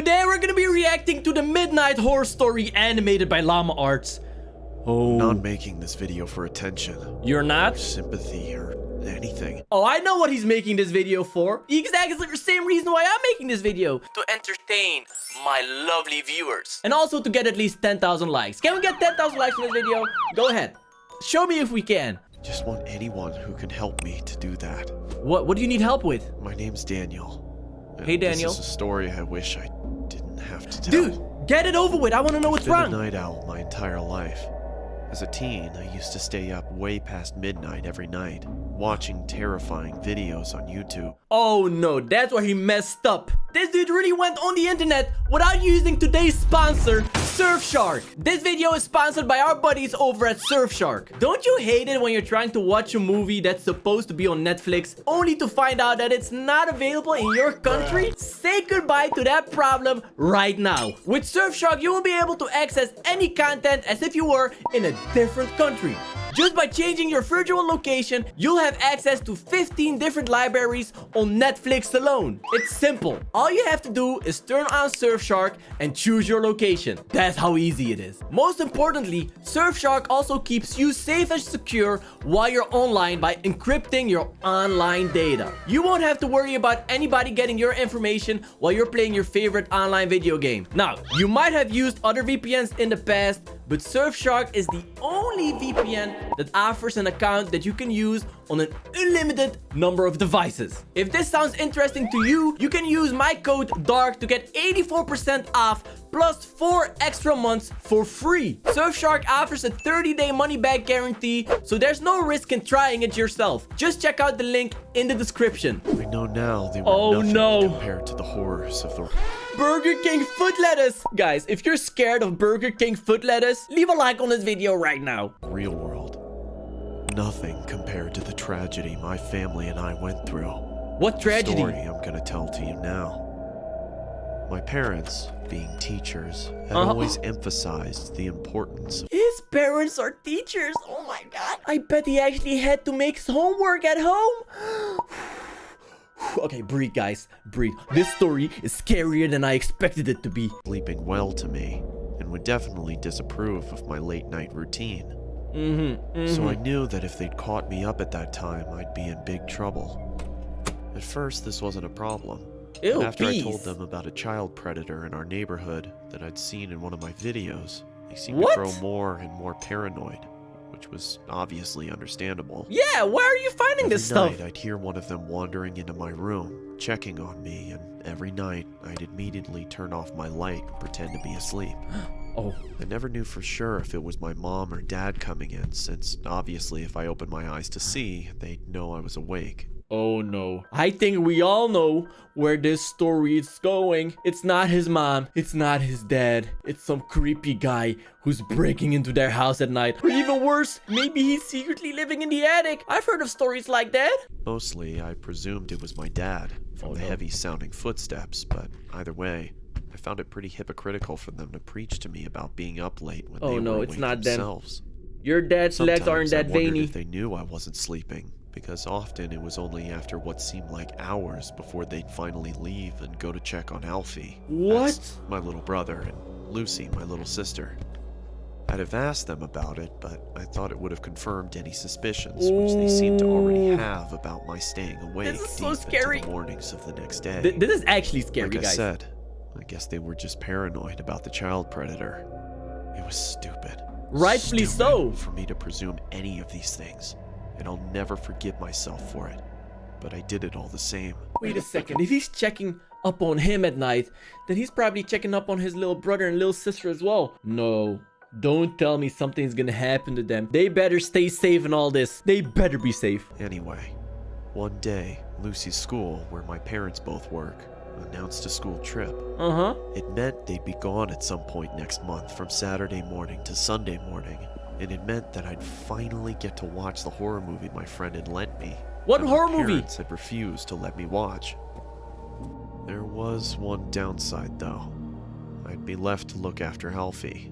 Today we're gonna be reacting to the Midnight Horror Story animated by Llama Arts. Oh. I'm not making this video for attention. You're not? Or sympathy or anything. Oh, I know what he's making this video for. Exactly the same reason why I'm making this video. To entertain my lovely viewers. And also to get at least 10,000 likes. Can we get 10,000 likes on this video? Go ahead. Show me if we can. Just want anyone who can help me to do that. What do you need help with? My name's Daniel. Hey, Daniel. This is a story I wish I didn't have to tell. Dude, get it over with. I want to know what's wrong. I've been a night owl my entire life. As a teen, I used to stay up way past midnight every night, watching terrifying videos on YouTube. Oh no, that's where he messed up. This dude really went on the internet without using today's sponsor, Surfshark. This video is sponsored by our buddies over at Surfshark. Don't you hate it when you're trying to watch a movie that's supposed to be on Netflix, only to find out that it's not available in your country? Say goodbye to that problem right now. With Surfshark, you will be able to access any content as if you were in a different country. Just by changing your virtual location, you'll have access to 15 different libraries on Netflix alone. It's simple. All you have to do is turn on Surfshark and choose your location. That's how easy it is. Most importantly, Surfshark also keeps you safe and secure while you're online by encrypting your online data. You won't have to worry about anybody getting your information while you're playing your favorite online video game. Now, you might have used other VPNs in the past, but Surfshark is the only VPN that offers an account that you can use on an unlimited number of devices. If this sounds interesting to you, you can use my code DARK to get 84% off plus 4 extra months for free. Surfshark offers a 30-day money-back guarantee, so there's no risk in trying it yourself. Just check out the link in the description. I know now they were nothing compared to the horrors of the Burger King foot lettuce. Guys, if you're scared of Burger King foot lettuce, leave a like on this video right now. real world. Nothing compared to the tragedy my family and I went through. What tragedy? The story I'm gonna tell to you now. My parents, being teachers, had always emphasized the importance of... His parents are teachers. Oh my god. I bet he actually had to make his homework at home. Okay, breathe, guys. Breathe. This story is scarier than I expected it to be. Sleeping well to me, and would definitely disapprove of my late night routine. So I knew that if they'd caught me up at that time, I'd be in big trouble. At first, this wasn't a problem. Ew, After bees. I told them about a child predator in our neighborhood that I'd seen in one of my videos, they seemed What? to grow more and more paranoid, which was obviously understandable. Yeah, where are you finding this Every stuff? night, I'd hear one of them wandering into my room, checking on me, and every night, I'd immediately turn off my light and pretend to be asleep. Oh. I never knew for sure if it was my mom or dad coming in, since obviously if I opened my eyes to see, they'd know I was awake. Oh no. I think we all know where this story is going. It's not his mom. It's not his dad. It's some creepy guy who's breaking into their house at night. Or even worse, maybe he's secretly living in the attic. I've heard of stories like that. Mostly, I presumed it was my dad, from the heavy-sounding footsteps, but either way, I found it pretty hypocritical for them to preach to me about being up late when they were it's awake not them. themselves. Your dad's legs aren't Sometimes that I wondered veiny. if they knew I wasn't sleeping, because often it was only after what seemed like hours before they'd finally leave and go to check on Alfie. What? That's my little brother, and Lucy, my little sister. I'd have asked them about it, but I thought it would have confirmed any suspicions, which they seemed to already have about my staying awake This is so deep scary. into the mornings of the next day. This is actually scary, Like I guys. said, I guess they were just paranoid about the child predator. It was stupid. Rightfully Stupid so. for me to presume any of these things, and I'll never forgive myself for it. But I did it all the same. Wait a second. If he's checking up on him at night, then he's probably checking up on his little brother and little sister as well. No. Don't tell me something's gonna happen to them. They better stay safe in all this. They better be safe. Anyway, one day, Lucy's school, where my parents both work, announced a school trip. It meant they'd be gone at some point next month from Saturday morning to Sunday morning, and it meant that I'd finally get to watch the horror movie my friend had lent me. What that horror my movie? parents had refused to let me watch. There was one downside, though. I'd be left to look after Alfie.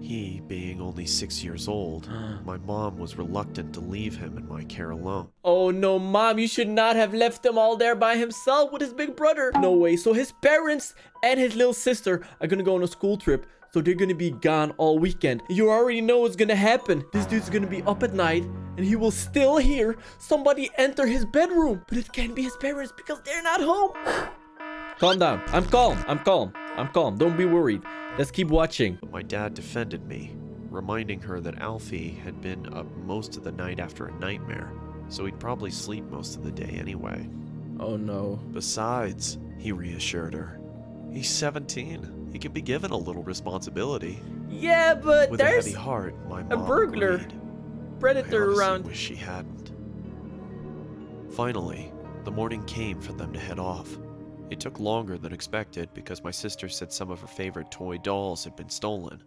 He, being only 6 years old, my mom was reluctant to leave him in my care alone. Oh Oh no, Mom, you should not have left him all there by himself with his big brother. No way. So his parents and his little sister are gonna go on a school trip. So they're gonna be gone all weekend. You already know what's gonna happen. This dude's gonna be up at night and he will still hear somebody enter his bedroom. But it can't be his parents because they're not home. Calm down. I'm calm. I'm calm. I'm calm. Don't be worried. Let's keep watching. But my dad defended me, reminding her that Alfie had been up most of the night after a nightmare, so he'd probably sleep most of the day anyway. Oh no. Besides, he reassured her, he's 17. He can be given a little responsibility. Yeah, but With a there's heavy heart, my a mom burglar agreed. predator I honestly around. wish she hadn't. Finally, the morning came for them to head off. It took longer than expected because my sister said some of her favorite toy dolls had been stolen.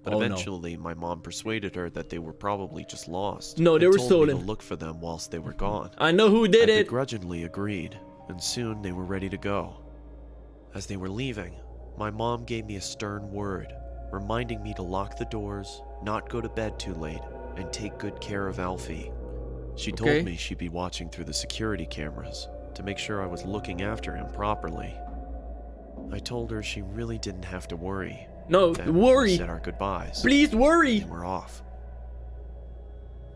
But Oh, no. eventually, my mom persuaded her that they were probably just lost. No, they and were told me stolen. to look for them whilst they were gone. I know who did I it. begrudgingly agreed, and soon they were ready to go. As they were leaving, my mom gave me a stern word, reminding me to lock the doors, not go to bed too late, and take good care of Alfie. She Okay. told me she'd be watching through the security cameras to make sure I was looking after him properly. I told her she really didn't have to worry. No, Then we worry. said our goodbyes. Please worry. And we're off.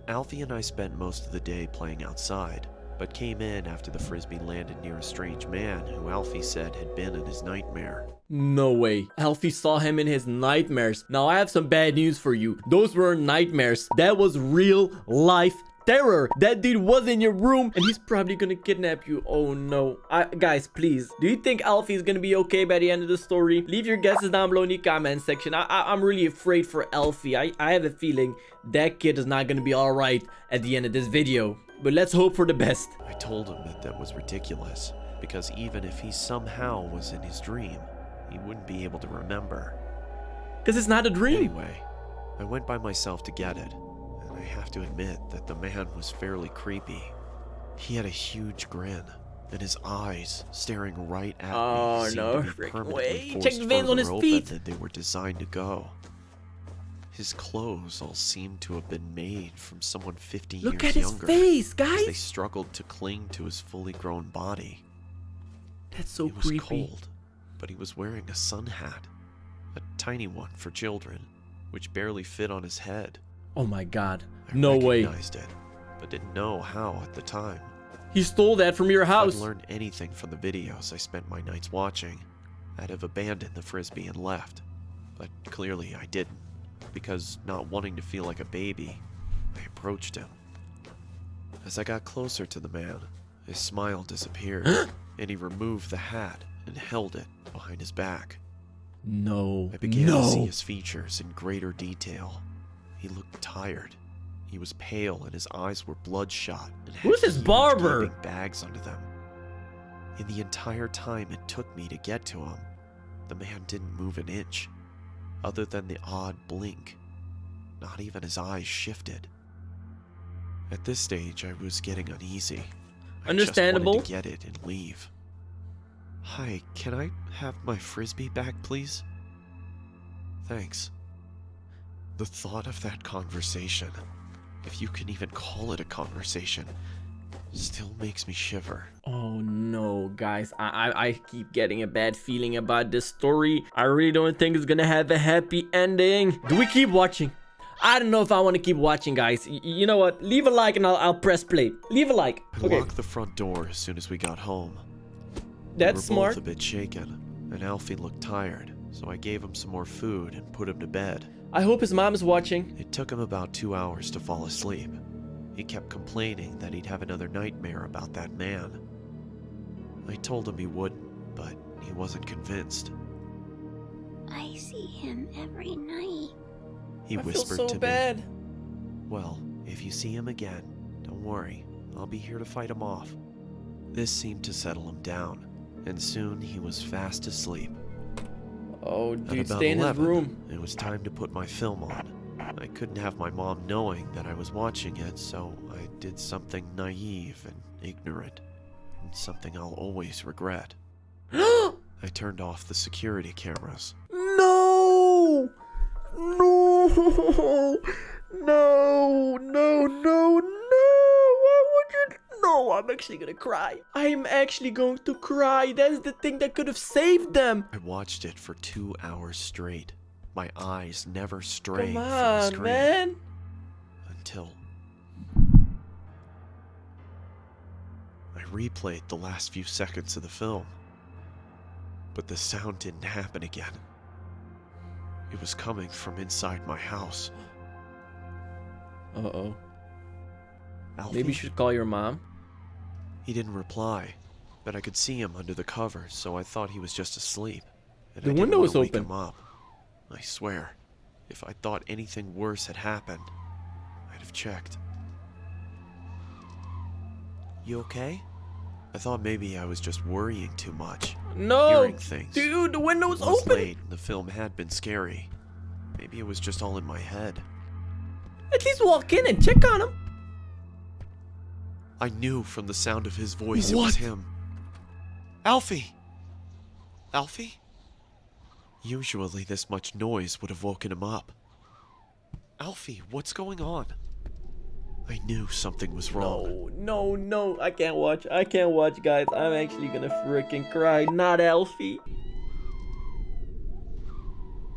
Alfie and I spent most of the day playing outside, but came in after the frisbee landed near a strange man who Alfie said had been in his nightmare. No way. Alfie saw him in his nightmares. Now I have some bad news for you. Those were nightmares. That was real life terror. That dude was in your room and he's probably gonna kidnap you. Oh no. Guys, please. Do you think Alfie is gonna be okay by the end of the story? Leave your guesses down below in the comment section. I'm really afraid for Alfie. I have a feeling that kid is not gonna be alright at the end of this video. But let's hope for the best. I told him that was ridiculous, because even if he somehow was in his dream, he wouldn't be able to remember. Because it's not a dream. Anyway, I went by myself to get it, and I have to admit that the man was fairly creepy. He had a huge grin, and his eyes staring right at Oh, me seemed no to be freaking permanently way. forced Check the veins on further his open feet. than they were designed to go. His clothes all seemed to have been made from someone 50 Look years at his younger, face, as they guys. struggled to cling to his fully grown body. That's so It was creepy. cold, but he was wearing a sun hat, a tiny one for children, which barely fit on his head. Oh my god. I No way. recognized it, but didn't know how at the time. He stole that from your If I'd house. learned anything from the videos I spent my nights watching, I'd have abandoned the frisbee and left. But clearly I didn't, because not wanting to feel like a baby, I approached him. As I got closer to the man, his smile disappeared, and he removed the hat and held it behind his back. No. I began to see No. his features in greater detail. He looked tired. He was pale and his eyes were bloodshot and had Who's this huge barber? gaping bags under them. In the entire time it took me to get to him, the man didn't move an inch, other than the odd blink. Not even his eyes shifted. At this stage, I was getting uneasy. Understandable. I just wanted to get it and leave. Hi, can I have my frisbee back, please? Thanks. The thought of that conversation, if you can even call it a conversation, still makes me shiver. Oh no, guys. I keep getting a bad feeling about this story. I really don't think it's gonna have a happy ending. Do we keep watching? I don't know if I want to keep watching, guys. You know what? Leave a like and I'll press play. Leave a like. I Okay, locked the front door as soon as we got home. that's We were both smart. a bit shaken, and Alfie looked tired, so I gave him some more food and put him to bed. I hope his mom is watching. It took him about 2 hours to fall asleep. He kept complaining that he'd have another nightmare about that man. I told him he wouldn't, but he wasn't convinced. I see him every night. He I feel whispered so to bad. me, "Well, if you see him again, don't worry, I'll be here to fight him off." This seemed to settle him down, and soon he was fast asleep. Oh, At dude, about stay in his 11, room. it was time to put my film on. I couldn't have my mom knowing that I was watching it, so I did something naive and ignorant, and something I'll always regret. I turned off the security cameras. No! No! No! No! No! No! Why would you? No! no, I'm actually gonna cry. I'm actually going to cry. That's the thing that could have saved them. I watched it for 2 hours straight, my eyes never straying Come from the on, screen. man. Until I replayed the last few seconds of the film. But the sound didn't happen again. It was coming from inside my house. Uh-oh. Alfie? Maybe you should call your mom. He didn't reply, but I could see him under the covers, so I thought he was just asleep. And The I didn't window want was to wake open. him up. I swear, if I thought anything worse had happened, I'd have checked. You okay? I thought maybe I was just worrying too much. No, Hearing things. dude, the window was It was open. late, and the film had been scary. Maybe it was just all in my head. At least walk in and check on him. I knew from the sound of his voice it was him. Alfie! Alfie? Usually this much noise would have woken him up. Alfie, what's going on? I knew something was wrong. No, I can't watch, guys. I'm actually gonna freaking cry. Not Alfie.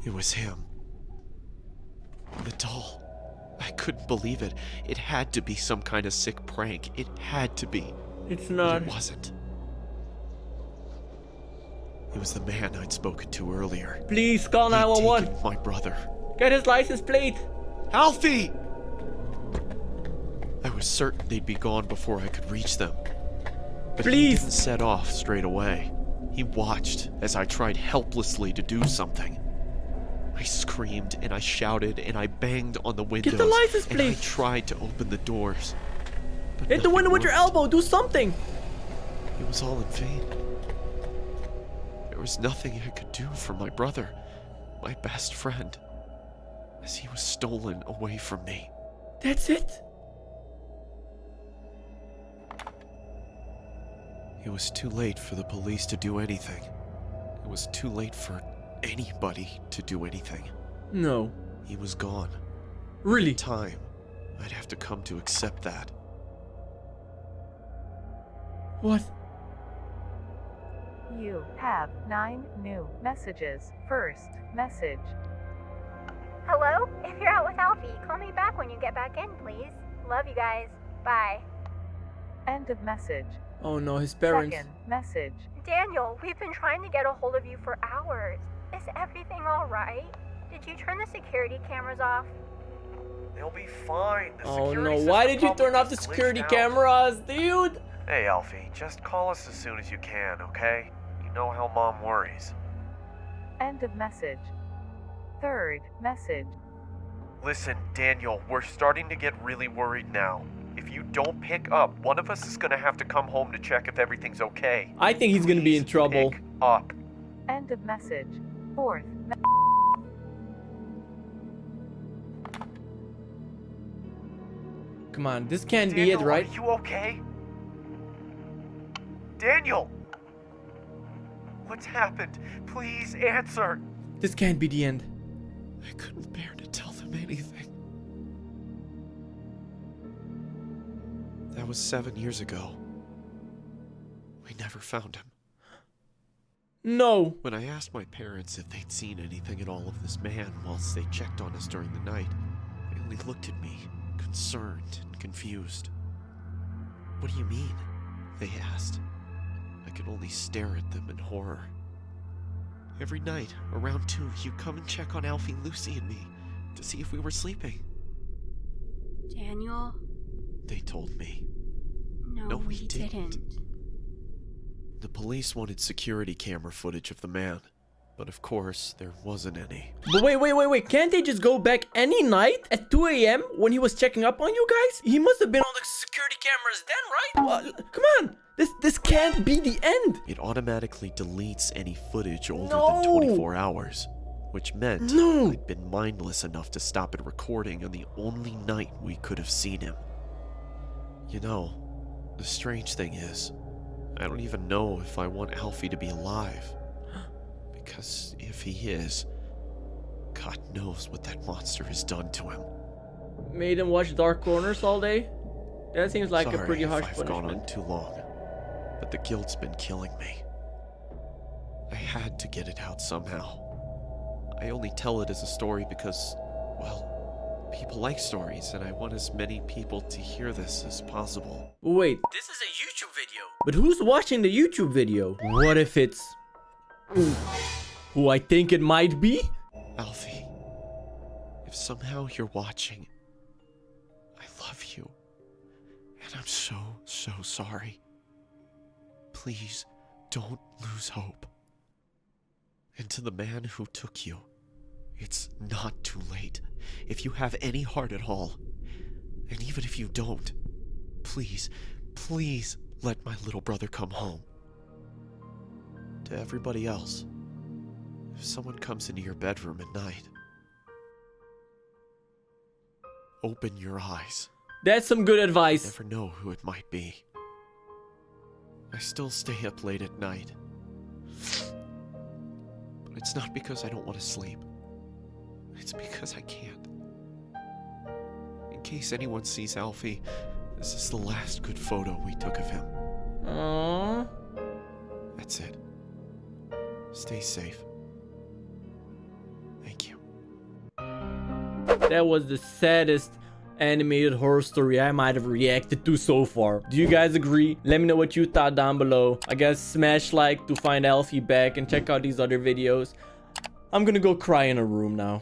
It was him. The doll. I couldn't believe it. It had to be some kind of sick prank. It had to be. It's But not. it wasn't. It was the man I'd spoken to earlier. Please call He'd 911. taken my brother. Get his license plate. Alfie! I was certain they'd be gone before I could reach them. But he Please. didn't set off straight away. He watched as I tried helplessly to do something. I screamed and I shouted and I banged on the windows. the license And I plate. tried to open the doors. But Hit the nothing window with your worked. elbow. Do something. It was all in vain. There was nothing I could do for my brother, my best friend, as he was stolen away from me. That's it. It was too late for the police to do anything. It was too late for anybody to do anything. No. He was gone. Really? In time, I'd have to come to accept that. What? You have 9 new messages. First message. Hello? If you're out with Alfie, call me back when you get back in, please. Love you guys. Bye. End of message. Oh no, his parents. Second message. Daniel, we've been trying to get a hold of you for hours. Is everything alright? Did you turn the security cameras off? They'll be fine. The Oh security no, system why did you probably turn off the just glitched security out. cameras, dude? Hey, Alfie, just call us as soon as you can, okay? You know how Mom worries. End of message. Third message. Listen, Daniel, we're starting to get really worried now. If you don't pick up, one of us is gonna have to come home to check if everything's okay. I think he's gonna be in Please trouble. Pick up. End of message. Fourth Come on, this can't be it, Daniel, right? Are you okay? Daniel! What's happened? Please answer. This can't be the end. I couldn't bear to tell them anything. That was 7 years ago. We never found him. No. When I asked my parents if they'd seen anything at all of this man whilst they checked on us during the night, they only looked at me, concerned and confused. What do you mean? They asked. I could only stare at them in horror. Every night, around 2, you'd come and check on Alfie, Lucy, and me to see if we were sleeping. Daniel? They told me. No, we we didn't. didn't. The police wanted security camera footage of the man, but of course, there wasn't any. But wait. Can't they just go back any night at 2 a.m. when he was checking up on you guys? He must have been on the security cameras then, right? Well, come on. This can't be the end. It automatically deletes any footage older No. than 24 hours, which meant No. I'd been mindless enough to stop it recording on the only night we could have seen him. You know, the strange thing is, I don't even know if I want Alfie to be alive. Because if he is, God knows what that monster has done to him. Made him watch Dark Corners all day? That seems like Sorry a pretty harsh if I've gone on punishment. too long, but the guilt's been killing me. I had to get it out somehow. I only tell it as a story because, well, people like stories, and I want as many people to hear this as possible. Wait, this is a YouTube video. But who's watching the YouTube video? What if it's who I think it might be? Alfie, if somehow you're watching, I love you. And I'm so sorry. Please don't lose hope. And to the man who took you, it's not too late. If you have any heart at all, and even if you don't, please let my little brother come home. To everybody else, if someone comes into your bedroom at night, open your eyes. That's some good You advice. never know who it might be. I still stay up late at night. But it's not because I don't want to sleep. It's because I can't. In case anyone sees Alfie, this is the last good photo we took of him. Aww. That's it. Stay safe. Thank you. That was the saddest animated horror story I might have reacted to so far. Do you guys agree? Let me know what you thought down below. I guess smash like to find Alfie back and check out these other videos. I'm gonna go cry in a room now.